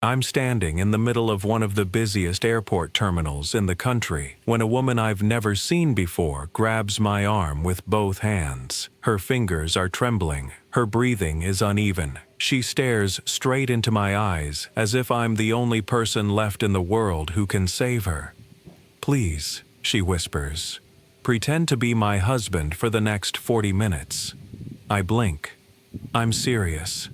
I'm standing in the middle of one of the busiest airport terminals in the country when a woman I've never seen before grabs my arm with both hands. Her fingers are trembling. Her breathing is uneven. She stares straight into my eyes as if I'm the only person left in the world who can save her. "Please," she whispers, "pretend to be my husband for the next 40 minutes. I blink. I'm serious.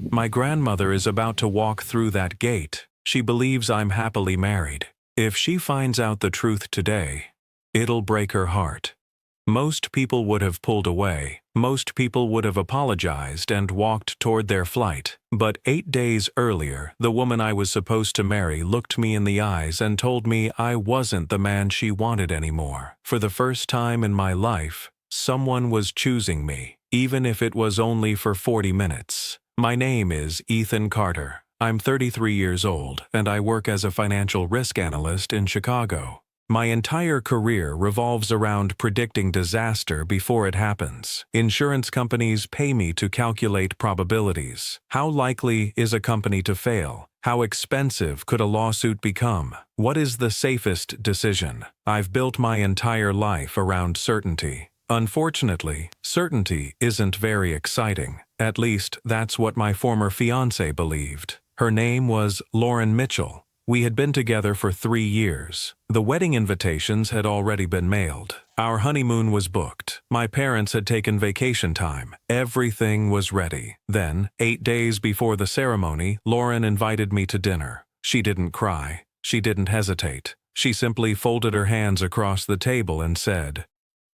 My grandmother is about to walk through that gate. She believes I'm happily married. If she finds out the truth today, it'll break her heart." Most people would have pulled away. Most people would have apologized and walked toward their flight. But 8 days earlier, the woman I was supposed to marry looked me in the eyes and told me I wasn't the man she wanted anymore. For the first time in my life, someone was choosing me, even if it was only for 40 minutes. My name is Ethan Carter. I'm 33 years old, and I work as a financial risk analyst in Chicago. My entire career revolves around predicting disaster before it happens. Insurance companies pay me to calculate probabilities. How likely is a company to fail? How expensive could a lawsuit become? What is the safest decision? I've built my entire life around certainty. Unfortunately, certainty isn't very exciting. At least, that's what my former fiancée believed. Her name was Lauren Mitchell. We had been together for 3 years. The wedding invitations had already been mailed. Our honeymoon was booked. My parents had taken vacation time. Everything was ready. Then, 8 days before the ceremony, Lauren invited me to dinner. She didn't cry. She didn't hesitate. She simply folded her hands across the table and said,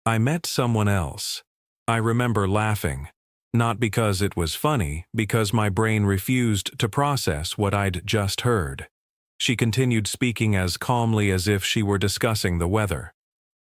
"I met someone else." I remember laughing. Not because it was funny, because my brain refused to process what I'd just heard. She continued speaking as calmly as if she were discussing the weather.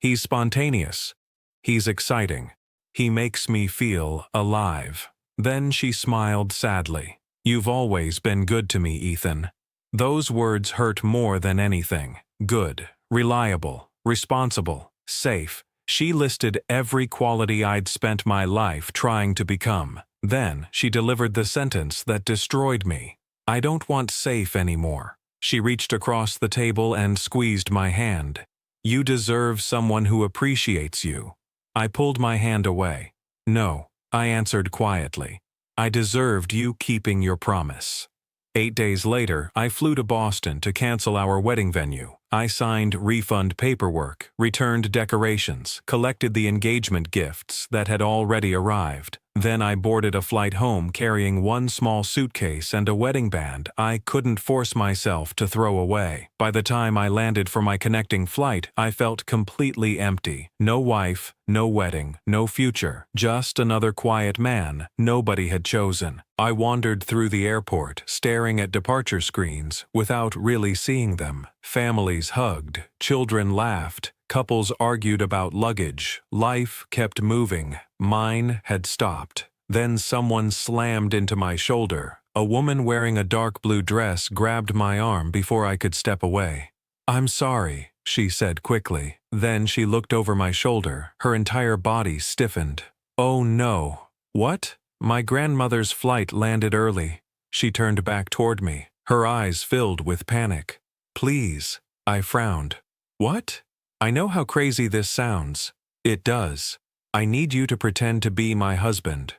"He's spontaneous. He's exciting. He makes me feel alive." Then she smiled sadly. "You've always been good to me, Ethan." Those words hurt more than anything. Good, reliable, responsible, safe. She listed every quality I'd spent my life trying to become. Then she delivered the sentence that destroyed me. "I don't want safe anymore." She reached across the table and squeezed my hand. "You deserve someone who appreciates you." I pulled my hand away. "No," I answered quietly. "I deserved you keeping your promise." 8 days later, I flew to Boston to cancel our wedding venue. I signed refund paperwork, returned decorations, collected the engagement gifts that had already arrived. Then I boarded a flight home carrying one small suitcase and a wedding band I couldn't force myself to throw away. By the time I landed for my connecting flight, I felt completely empty. No wife, no wedding, no future, just another quiet man nobody had chosen. I wandered through the airport, staring at departure screens without really seeing them. Families hugged, children laughed, couples argued about luggage. Life kept moving. Mine had stopped. Then someone slammed into my shoulder. A woman wearing a dark blue dress grabbed my arm before I could step away. "I'm sorry," she said quickly. Then she looked over my shoulder. Her entire body stiffened. "Oh no." "What?" "My grandmother's flight landed early." She turned back toward me, her eyes filled with panic. "Please." I frowned. "What?" "I know how crazy this sounds. It does. I need you to pretend to be my husband."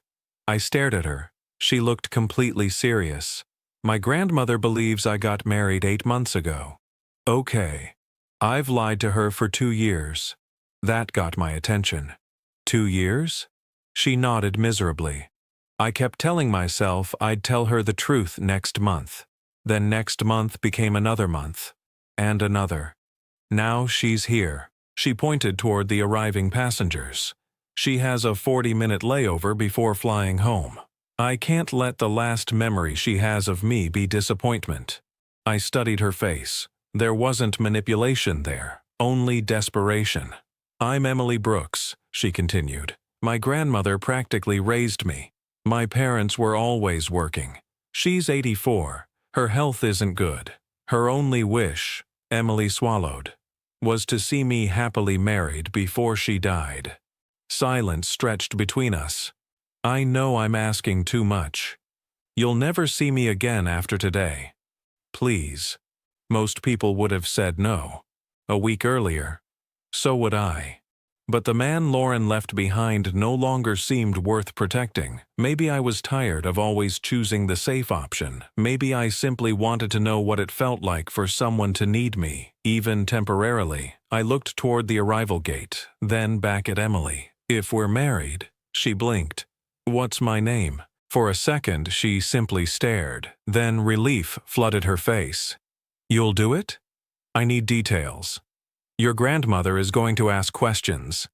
I stared at her. She looked completely serious. "My grandmother believes I got married 8 months ago." "Okay. I've lied to her for 2 years." That got my attention. 2 years? She nodded miserably. "I kept telling myself I'd tell her the truth next month. Then next month became another month. And another. Now she's here." She pointed toward the arriving passengers. "She has a 40-minute layover before flying home. I can't let the last memory she has of me be disappointment." I studied her face. There wasn't manipulation there, only desperation. "I'm Emily Brooks," she continued. "My grandmother practically raised me. My parents were always working. She's 84. Her health isn't good. Her only wish," Emily swallowed, "was to see me happily married before she died." Silence stretched between us. "I know I'm asking too much. You'll never see me again after today." Please. Most people would have said no. A week earlier. So would I. But the man Lauren left behind no longer seemed worth protecting. Maybe I was tired of always choosing the safe option. Maybe I simply wanted to know what it felt like for someone to need me, even temporarily. I looked toward the arrival gate, then back at Emily. If we're married, she blinked. What's my name? For a second, she simply stared. Then relief flooded her face. You'll do it? I need details. Your grandmother is going to ask questions.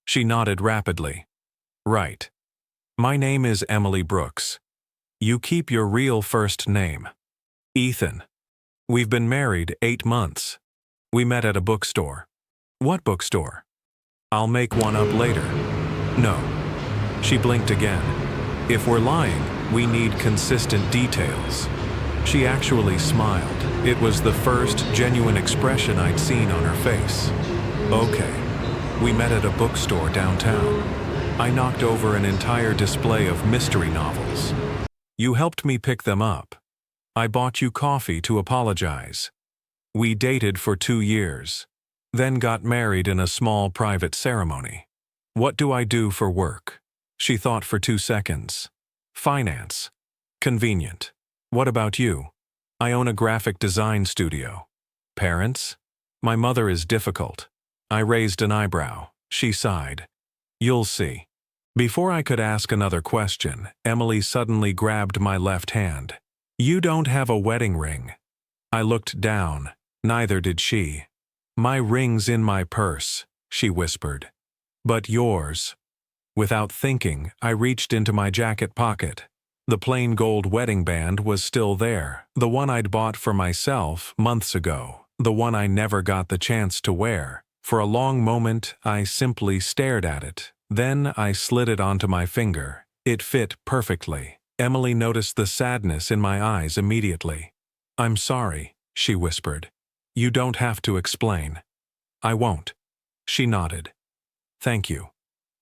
She nodded rapidly. Right. My name is Emily Brooks. You keep your real first name. Ethan. We've been married 8 months. We met at a bookstore. What bookstore? I'll make one up later. No. She blinked again. If we're lying, we need consistent details. She actually smiled. It was the first genuine expression I'd seen on her face. Okay. We met at a bookstore downtown. I knocked over an entire display of mystery novels. You helped me pick them up. I bought you coffee to apologize. We dated for 2 years, then got married in a small private ceremony. What do I do for work? She thought for 2 seconds. Finance. Convenient. What about you? I own a graphic design studio. Parents? My mother is difficult. I raised an eyebrow. She sighed. You'll see. Before I could ask another question, Emily suddenly grabbed my left hand. You don't have a wedding ring. I looked down. Neither did she. My ring's in my purse, she whispered. But yours. Without thinking, I reached into my jacket pocket. The plain gold wedding band was still there, the one I'd bought for myself months ago, the one I never got the chance to wear. For a long moment, I simply stared at it. Then I slid it onto my finger. It fit perfectly. Emily noticed the sadness in my eyes immediately. I'm sorry, she whispered. You don't have to explain. I won't. She nodded. Thank you.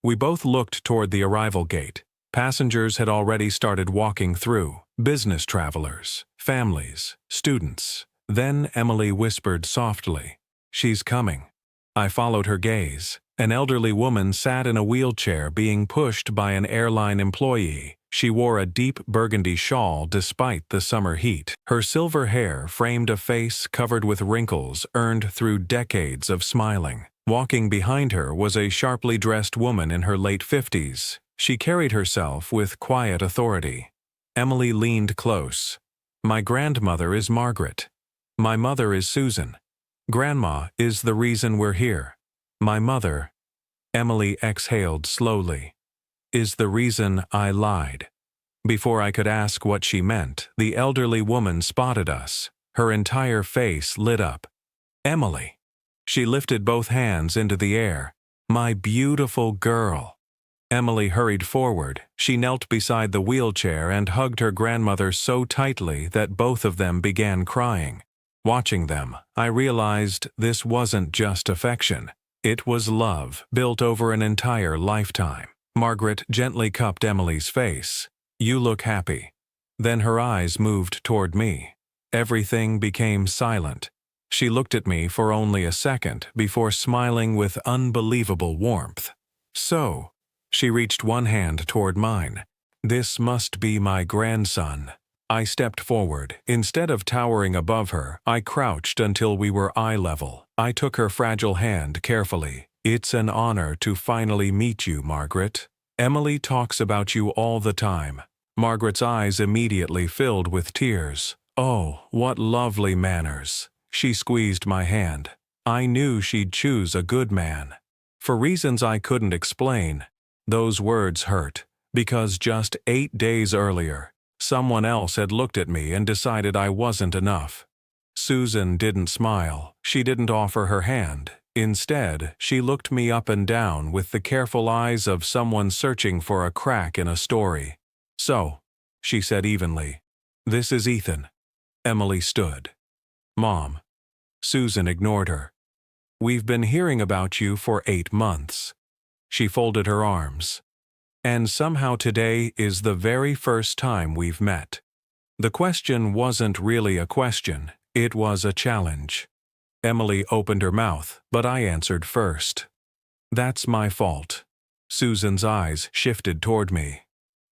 We both looked toward the arrival gate. Passengers had already started walking through. Business travelers, families, students. Then Emily whispered softly, She's coming. I followed her gaze. An elderly woman sat in a wheelchair being pushed by an airline employee. She wore a deep burgundy shawl despite the summer heat. Her silver hair framed a face covered with wrinkles earned through decades of smiling. Walking behind her was a sharply dressed woman in her late 50s. She carried herself with quiet authority. Emily leaned close. My grandmother is Margaret. My mother is Susan. Grandma is the reason we're here. My mother, Emily exhaled slowly, is the reason I lied. Before I could ask what she meant, the elderly woman spotted us. Her entire face lit up. Emily. She lifted both hands into the air. My beautiful girl. Emily hurried forward. She knelt beside the wheelchair and hugged her grandmother so tightly that both of them began crying. Watching them, I realized this wasn't just affection. It was love, built over an entire lifetime. Margaret gently cupped Emily's face. You look happy. Then her eyes moved toward me. Everything became silent. She looked at me for only a second before smiling with unbelievable warmth. So, she reached one hand toward mine. This must be my grandson. I stepped forward. Instead of towering above her, I crouched until we were eye level. I took her fragile hand carefully. It's an honor to finally meet you, Margaret. Emily talks about you all the time. Margaret's eyes immediately filled with tears. Oh, what lovely manners. She squeezed my hand. I knew she'd choose a good man. For reasons I couldn't explain, those words hurt, because just 8 days earlier, someone else had looked at me and decided I wasn't enough. Susan didn't smile. She didn't offer her hand. Instead, she looked me up and down with the careful eyes of someone searching for a crack in a story. So, she said evenly, this is Ethan. Emily stood. Mom. Susan ignored her. We've been hearing about you for 8 months. She folded her arms. And somehow today is the very first time we've met. The question wasn't really a question, it was a challenge. Emily opened her mouth, but I answered first. That's my fault. Susan's eyes shifted toward me.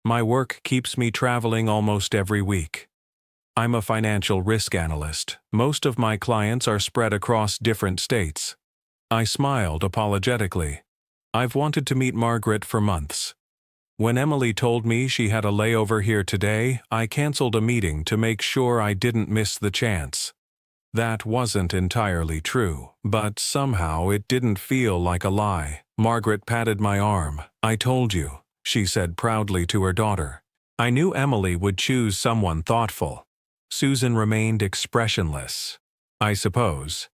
My work keeps me traveling almost every week. I'm a financial risk analyst. Most of my clients are spread across different states. I smiled apologetically. I've wanted to meet Margaret for months. When Emily told me she had a layover here today, I canceled a meeting to make sure I didn't miss the chance. That wasn't entirely true, but somehow it didn't feel like a lie. Margaret patted my arm. I told you, she said proudly to her daughter. I knew Emily would choose someone thoughtful. Susan remained expressionless. I suppose.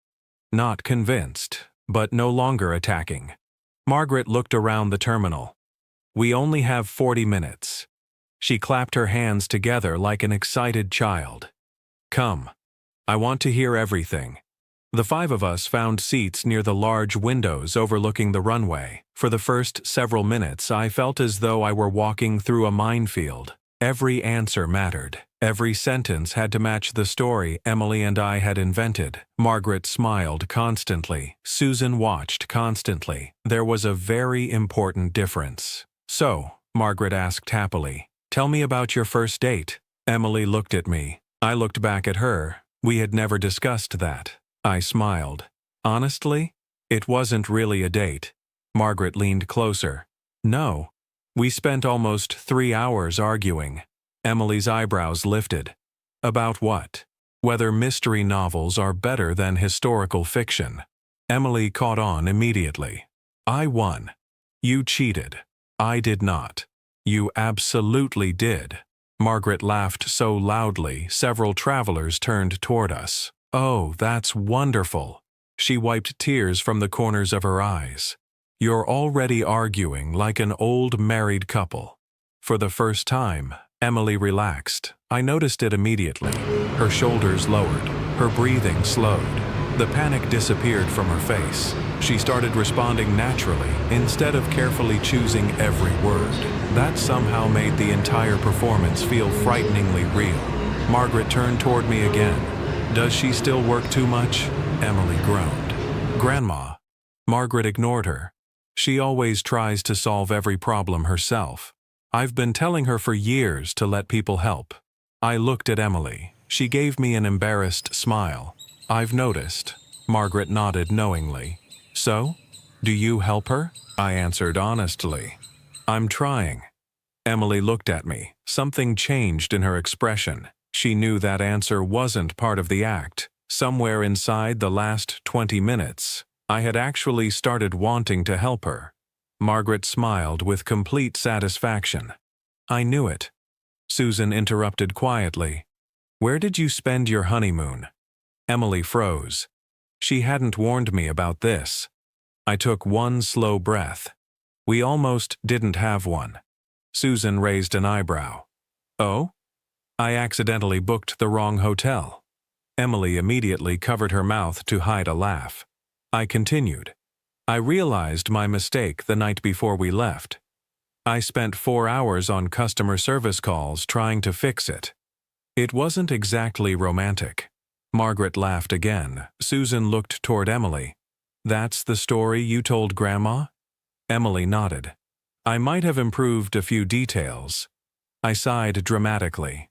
Not convinced, but no longer attacking. Margaret looked around the terminal. We only have 40 minutes. She clapped her hands together like an excited child. Come. I want to hear everything. The five of us found seats near the large windows overlooking the runway. For the first several minutes, I felt as though I were walking through a minefield. Every answer mattered. Every sentence had to match the story Emily and I had invented. Margaret smiled constantly. Susan watched constantly. There was a very important difference. So, Margaret asked happily, tell me about your first date. Emily looked at me. I looked back at her. We had never discussed that. I smiled. Honestly, it wasn't really a date. Margaret leaned closer. No. We spent almost 3 hours arguing. Emily's eyebrows lifted. About what? Whether mystery novels are better than historical fiction. Emily caught on immediately. I won. You cheated. I did not. You absolutely did. Margaret laughed so loudly, several travelers turned toward us. Oh, that's wonderful. She wiped tears from the corners of her eyes. You're already arguing like an old married couple. For the first time, Emily relaxed. I noticed it immediately. Her shoulders lowered. Her breathing slowed. The panic disappeared from her face. She started responding naturally, instead of carefully choosing every word. That somehow made the entire performance feel frighteningly real. Margaret turned toward me again. Does she still work too much? Emily groaned. Grandma. Margaret ignored her. She always tries to solve every problem herself. I've been telling her for years to let people help. I looked at Emily. She gave me an embarrassed smile. I've noticed. Margaret nodded knowingly. So? Do you help her? I answered honestly. I'm trying. Emily looked at me. Something changed in her expression. She knew that answer wasn't part of the act. Somewhere inside the last 20 minutes, I had actually started wanting to help her. Margaret smiled with complete satisfaction. I knew it. Susan interrupted quietly. Where did you spend your honeymoon? Emily froze. She hadn't warned me about this. I took one slow breath. We almost didn't have one. Susan raised an eyebrow. Oh? I accidentally booked the wrong hotel. Emily immediately covered her mouth to hide a laugh. I continued. I realized my mistake the night before we left. I spent 4 hours on customer service calls trying to fix it. It wasn't exactly romantic. Margaret laughed again. Susan looked toward Emily. That's the story you told Grandma? Emily nodded. I might have improved a few details. I sighed dramatically.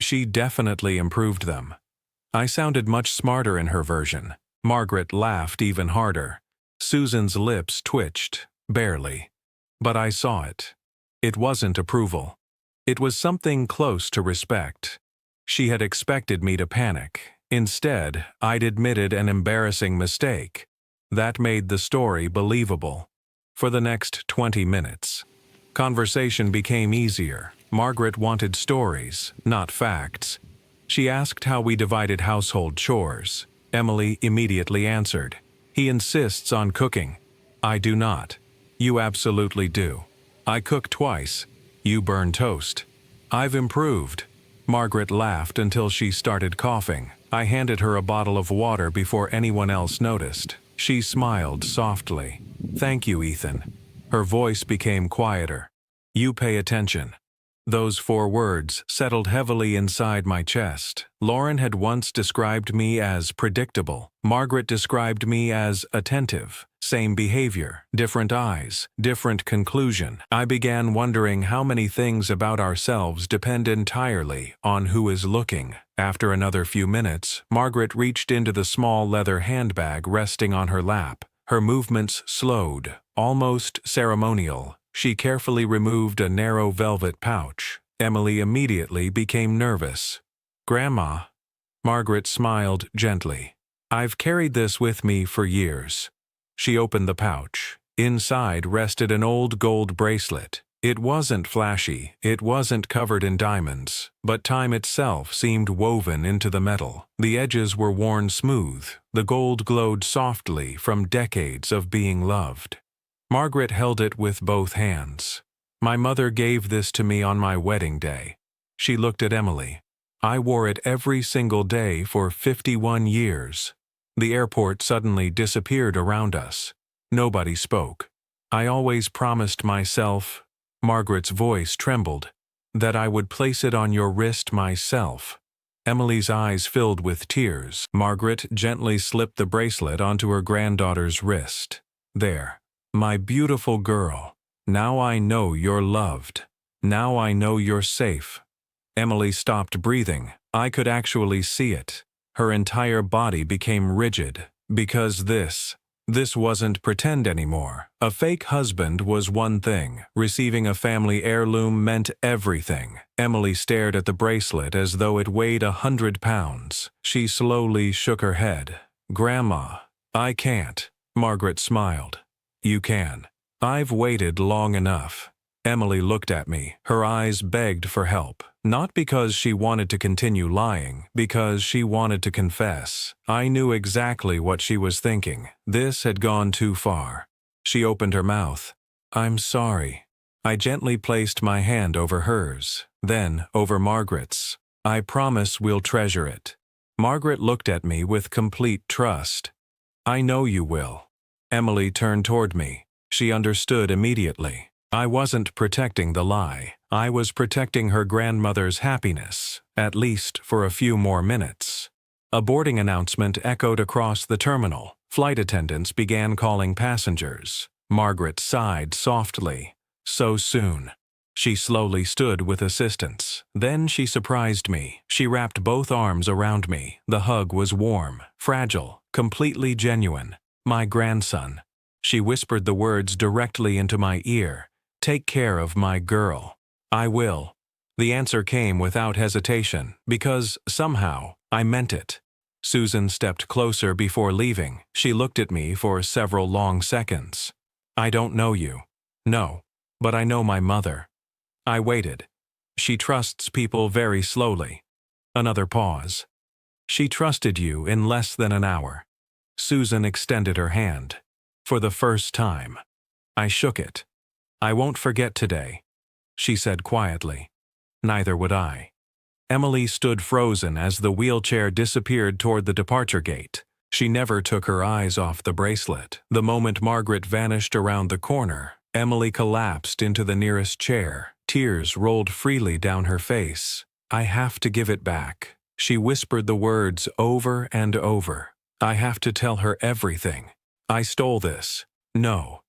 She definitely improved them. I sounded much smarter in her version. Margaret laughed even harder. Susan's lips twitched, barely. But I saw it. It wasn't approval. It was something close to respect. She had expected me to panic. Instead, I'd admitted an embarrassing mistake. That made the story believable. For the next 20 minutes, conversation became easier. Margaret wanted stories, not facts. She asked how we divided household chores. Emily immediately answered. He insists on cooking. I do not. You absolutely do. I cook twice. You burn toast. I've improved. Margaret laughed until she started coughing. I handed her a bottle of water before anyone else noticed. She smiled softly. Thank you, Ethan. Her voice became quieter. You pay attention. Those 4 words settled heavily inside my chest. Lauren had once described me as predictable. Margaret described me as attentive. Same behavior, different eyes, different conclusion. I began wondering how many things about ourselves depend entirely on who is looking. After another few minutes, Margaret reached into the small leather handbag resting on her lap. Her movements slowed, almost ceremonial. She carefully removed a narrow velvet pouch. Emily immediately became nervous. "Grandma," Margaret smiled gently. "I've carried this with me for years." She opened the pouch. Inside rested an old gold bracelet. It wasn't flashy, it wasn't covered in diamonds, but time itself seemed woven into the metal. The edges were worn smooth. The gold glowed softly from decades of being loved. Margaret held it with both hands. "My mother gave this to me on my wedding day." She looked at Emily. "I wore it every single day for 51 years. The airport suddenly disappeared around us. Nobody spoke. "I always promised myself," Margaret's voice trembled, "that I would place it on your wrist myself." Emily's eyes filled with tears. Margaret gently slipped the bracelet onto her granddaughter's wrist. "There. My beautiful girl. Now I know you're loved. Now I know you're safe." Emily stopped breathing. I could actually see it. Her entire body became rigid. Because this wasn't pretend anymore. A fake husband was one thing. Receiving a family heirloom meant everything. Emily stared at the bracelet as though it weighed 100 pounds. She slowly shook her head. "Grandma, I can't." Margaret smiled. "You can. I've waited long enough." Emily looked at me. Her eyes begged for help. Not because she wanted to continue lying, because she wanted to confess. I knew exactly what she was thinking. This had gone too far. She opened her mouth. "I'm sorry." I gently placed my hand over hers, then over Margaret's. "I promise we'll treasure it." Margaret looked at me with complete trust. "I know you will." Emily turned toward me. She understood immediately. I wasn't protecting the lie. I was protecting her grandmother's happiness, at least for a few more minutes. A boarding announcement echoed across the terminal. Flight attendants began calling passengers. Margaret sighed softly. So soon. She slowly stood with assistance. Then she surprised me. She wrapped both arms around me. The hug was warm, fragile, completely genuine. "My grandson." She whispered the words directly into my ear. "Take care of my girl." "I will." The answer came without hesitation, because, somehow, I meant it. Susan stepped closer before leaving. She looked at me for several long seconds. "I don't know you." "No, but I know my mother." I waited. "She trusts people very slowly." Another pause. "She trusted you in less than an hour." Susan extended her hand. For the first time. I shook it. "I won't forget today," she said quietly. Neither would I. Emily stood frozen as the wheelchair disappeared toward the departure gate. She never took her eyes off the bracelet. The moment Margaret vanished around the corner, Emily collapsed into the nearest chair. Tears rolled freely down her face. "I have to give it back." She whispered the words over and over. "I have to tell her everything. I stole this." "No."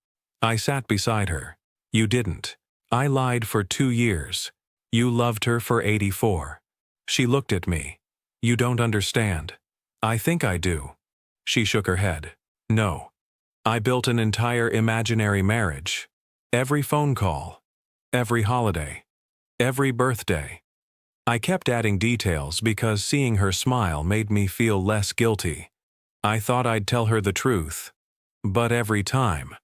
I sat beside her. "You didn't. I lied for 2 years. You loved her for 84. She looked at me. "You don't understand." "I think I do." She shook her head. "No. I built an entire imaginary marriage. Every phone call. Every holiday. Every birthday." I kept adding details because seeing her smile made me feel less guilty. I thought I'd tell her the truth. But every time,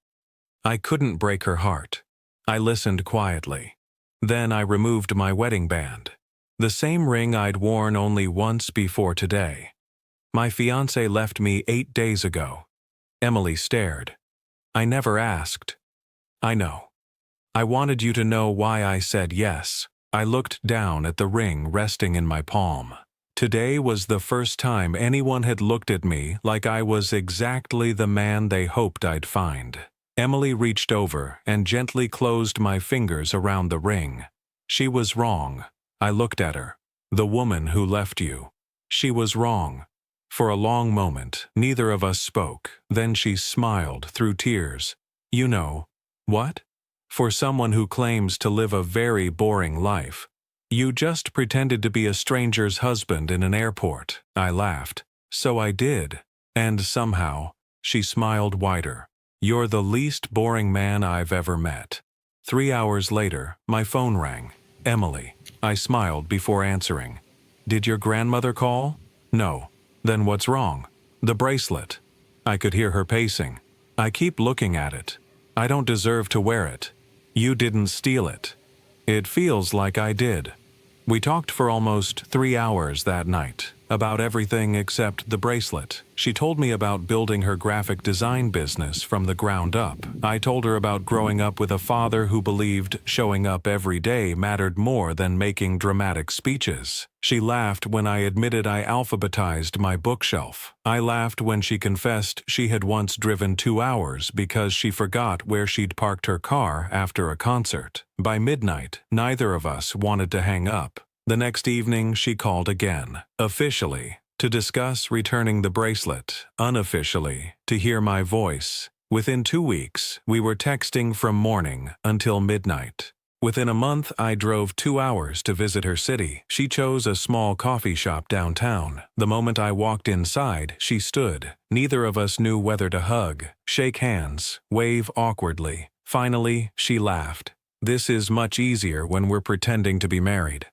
I couldn't break her heart. I listened quietly. Then I removed my wedding band. The same ring I'd worn only once before today. "My fiancé left me 8 days ago." Emily stared. "I never asked." "I know. I wanted you to know why I said yes." I looked down at the ring resting in my palm. Today was the first time anyone had looked at me like I was exactly the man they hoped I'd find. Emily reached over and gently closed my fingers around the ring. She was wrong. I looked at her. The woman who left you. She was wrong. For a long moment, neither of us spoke. Then she smiled through tears. You know. What? For someone who claims to live a very boring life. You just pretended to be a stranger's husband in an airport. I laughed. So I did. And somehow, she smiled wider. You're the least boring man I've ever met. 3 hours later, my phone rang. Emily. I smiled before answering. Did your grandmother call? No. Then what's wrong? The bracelet. I could hear her pacing. I keep looking at it. I don't deserve to wear it. You didn't steal it. It feels like I did. We talked for almost 3 hours that night, about everything except the bracelet. She told me about building her graphic design business from the ground up. I told her about growing up with a father who believed showing up every day mattered more than making dramatic speeches. She laughed when I admitted I alphabetized my bookshelf. I laughed when she confessed she had once driven 2 hours because she forgot where she'd parked her car after a concert. By midnight, neither of us wanted to hang up. The next evening, she called again, officially, to discuss returning the bracelet, unofficially, to hear my voice. Within 2 weeks, we were texting from morning until midnight. Within a month, I drove 2 hours to visit her city. She chose a small coffee shop downtown. The moment I walked inside, she stood. Neither of us knew whether to hug, shake hands, wave awkwardly. Finally, she laughed. This is much easier when we're pretending to be married.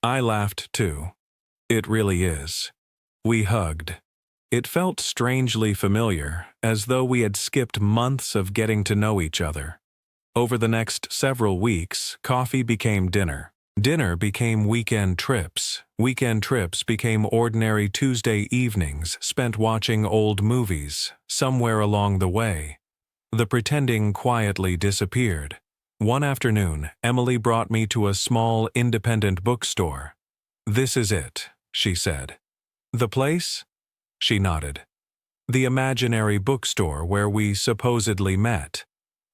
I laughed too. It really is. We hugged. It felt strangely familiar, as though we had skipped months of getting to know each other. Over the next several weeks, coffee became dinner. Dinner became weekend trips. Weekend trips became ordinary Tuesday evenings spent watching old movies. Somewhere along the way, the pretending quietly disappeared. One afternoon, Emily brought me to a small independent bookstore. "This is it," she said. "The place?" She nodded. "The imaginary bookstore where we supposedly met."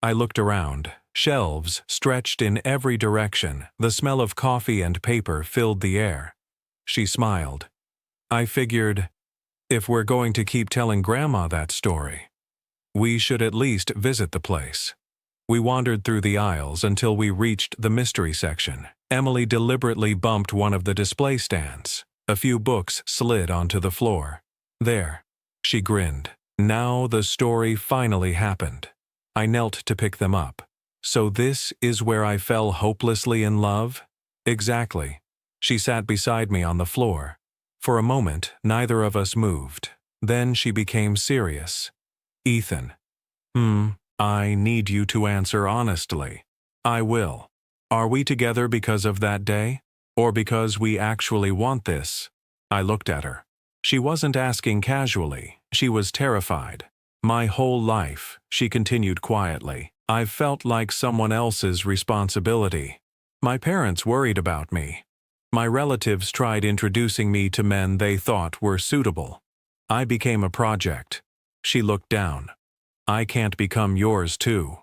I looked around. Shelves stretched in every direction. The smell of coffee and paper filled the air. She smiled. I figured, if we're going to keep telling Grandma that story, we should at least visit the place. We wandered through the aisles until we reached the mystery section. Emily deliberately bumped one of the display stands. A few books slid onto the floor. There. She grinned. Now the story finally happened. I knelt to pick them up. So this is where I fell hopelessly in love? Exactly. She sat beside me on the floor. For a moment, neither of us moved. Then she became serious. Ethan. I need you to answer honestly. I will. Are we together because of that day? Or because we actually want this? I looked at her. She wasn't asking casually. She was terrified. My whole life, she continued quietly, I've felt like someone else's responsibility. My parents worried about me. My relatives tried introducing me to men they thought were suitable. I became a project. She looked down. I can't become yours too.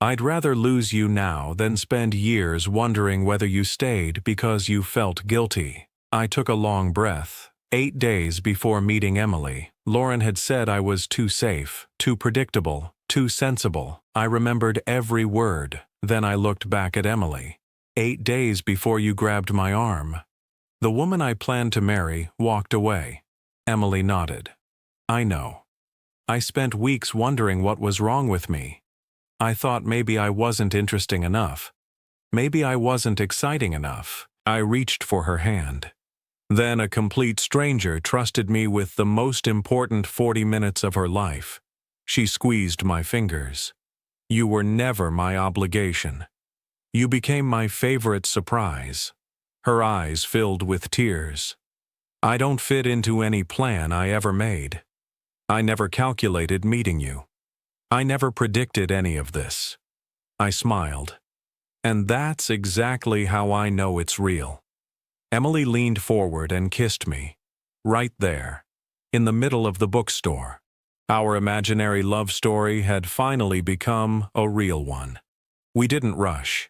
I'd rather lose you now than spend years wondering whether you stayed because you felt guilty. I took a long breath. 8 days before meeting Emily, Lauren had said I was too safe, too predictable, too sensible. I remembered every word. Then I looked back at Emily. 8 days before you grabbed my arm. The woman I planned to marry walked away. Emily nodded. I know. I spent weeks wondering what was wrong with me. I thought maybe I wasn't interesting enough. Maybe I wasn't exciting enough. I reached for her hand. Then a complete stranger trusted me with the most important 40 minutes of her life. She squeezed my fingers. You were never my obligation. You became my favorite surprise. Her eyes filled with tears. I don't fit into any plan I ever made. I never calculated meeting you. I never predicted any of this. I smiled. And that's exactly how I know it's real. Emily leaned forward and kissed me. Right there. In the middle of the bookstore. Our imaginary love story had finally become a real one. We didn't rush.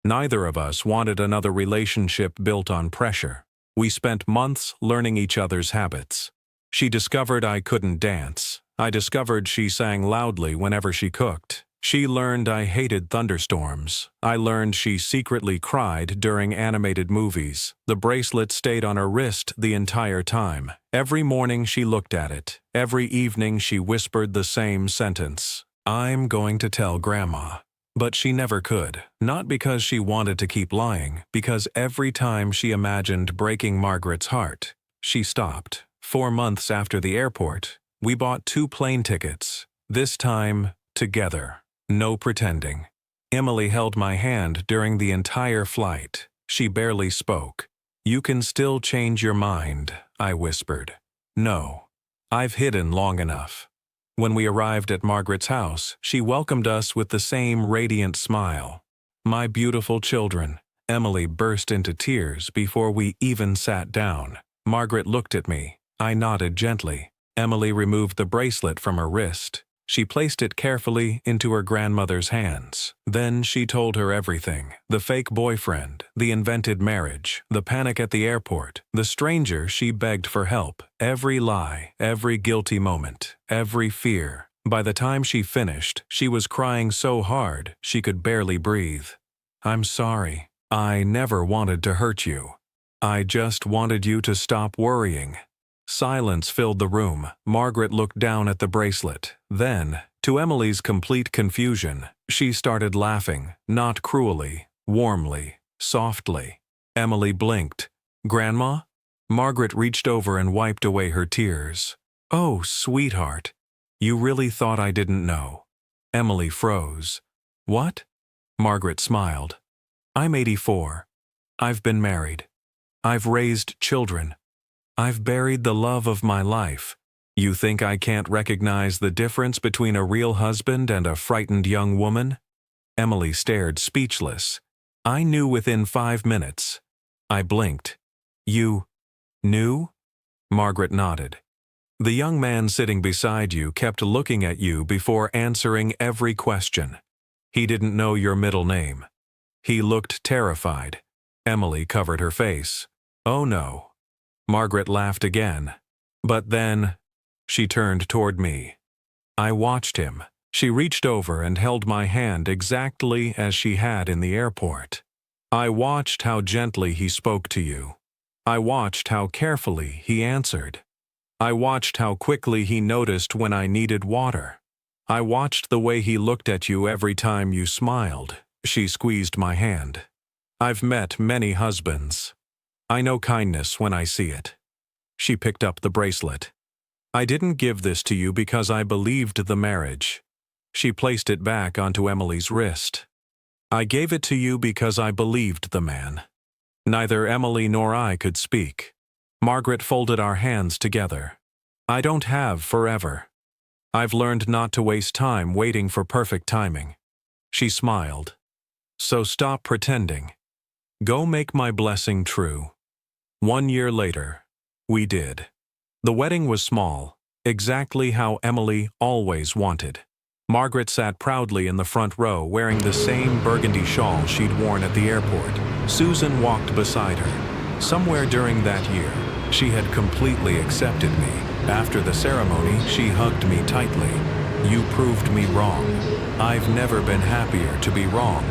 Neither of us wanted another relationship built on pressure. We spent months learning each other's habits. She discovered I couldn't dance. I discovered she sang loudly whenever she cooked. She learned I hated thunderstorms. I learned she secretly cried during animated movies. The bracelet stayed on her wrist the entire time. Every morning she looked at it. Every evening she whispered the same sentence. "I'm going to tell Grandma." But she never could. Not because she wanted to keep lying, because every time she imagined breaking Margaret's heart, she stopped. 4 months after the airport, we bought 2 plane tickets. This time, together. No pretending. Emily held my hand during the entire flight. She barely spoke. "You can still change your mind," I whispered. "No. I've hidden long enough." When we arrived at Margaret's house, she welcomed us with the same radiant smile. "My beautiful children." Emily burst into tears before we even sat down. Margaret looked at me. I nodded gently. Emily removed the bracelet from her wrist. She placed it carefully into her grandmother's hands. Then she told her everything. The fake boyfriend, the invented marriage, the panic at the airport, the stranger she begged for help, every lie, every guilty moment, every fear. By the time she finished, she was crying so hard she could barely breathe. "I'm sorry. I never wanted to hurt you. I just wanted you to stop worrying." Silence filled the room. Margaret looked down at the bracelet. Then, to Emily's complete confusion, she started laughing, not cruelly, warmly, softly. Emily blinked. "Grandma?" Margaret reached over and wiped away her tears. "Oh, sweetheart. You really thought I didn't know." Emily froze. "What?" Margaret smiled. "I'm 84. I've been married. I've raised children. I've buried the love of my life. You think I can't recognize the difference between a real husband and a frightened young woman?" Emily stared speechless. "I knew within 5 minutes." I blinked. "You knew?" Margaret nodded. "The young man sitting beside you kept looking at you before answering every question. He didn't know your middle name. He looked terrified." Emily covered her face. "Oh no." Margaret laughed again. "But then," she turned toward me. "I watched him." She reached over and held my hand exactly as she had in the airport. "I watched how gently he spoke to you. I watched how carefully he answered. I watched how quickly he noticed when I needed water. I watched the way he looked at you every time you smiled." She squeezed my hand. "I've met many husbands. I know kindness when I see it." She picked up the bracelet. "I didn't give this to you because I believed the marriage." She placed it back onto Emily's wrist. "I gave it to you because I believed the man." Neither Emily nor I could speak. Margaret folded our hands together. "I don't have forever. I've learned not to waste time waiting for perfect timing." She smiled. "So stop pretending. Go make my blessing true." 1 year later, we did. The wedding was small, exactly how Emily always wanted. Margaret sat proudly in the front row wearing the same burgundy shawl she'd worn at the airport. Susan walked beside her. Somewhere during that year, she had completely accepted me. After the ceremony, she hugged me tightly. "You proved me wrong. I've never been happier to be wrong."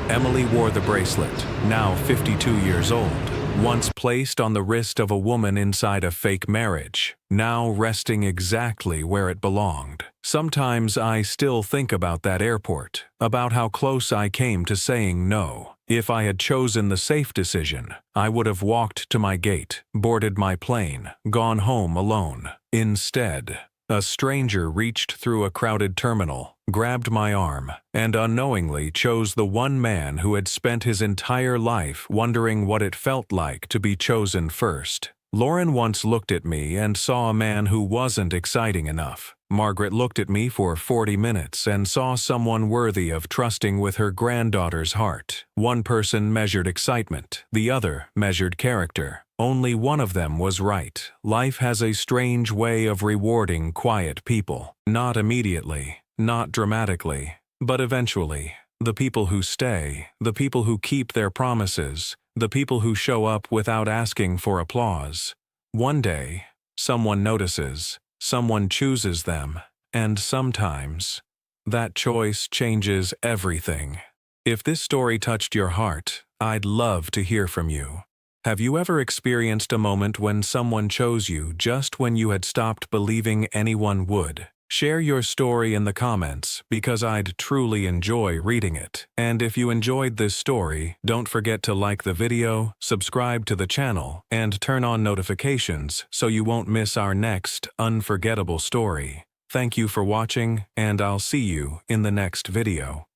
Emily wore the bracelet, now 52 years old. Once placed on the wrist of a woman inside a fake marriage, now resting exactly where it belonged. Sometimes I still think about that airport, about how close I came to saying no. If I had chosen the safe decision, I would have walked to my gate, boarded my plane, gone home alone. Instead, a stranger reached through a crowded terminal, grabbed my arm, and unknowingly chose the one man who had spent his entire life wondering what it felt like to be chosen first. Lauren once looked at me and saw a man who wasn't exciting enough. Margaret looked at me for 40 minutes and saw someone worthy of trusting with her granddaughter's heart. One person measured excitement, the other measured character. Only one of them was right. Life has a strange way of rewarding quiet people. Not immediately, not dramatically, but eventually. The people who stay, the people who keep their promises, the people who show up without asking for applause. One day, someone notices, someone chooses them, and sometimes, that choice changes everything. If this story touched your heart, I'd love to hear from you. Have you ever experienced a moment when someone chose you just when you had stopped believing anyone would? Share your story in the comments because I'd truly enjoy reading it. And if you enjoyed this story, don't forget to like the video, subscribe to the channel, and turn on notifications so you won't miss our next unforgettable story. Thank you for watching, and I'll see you in the next video.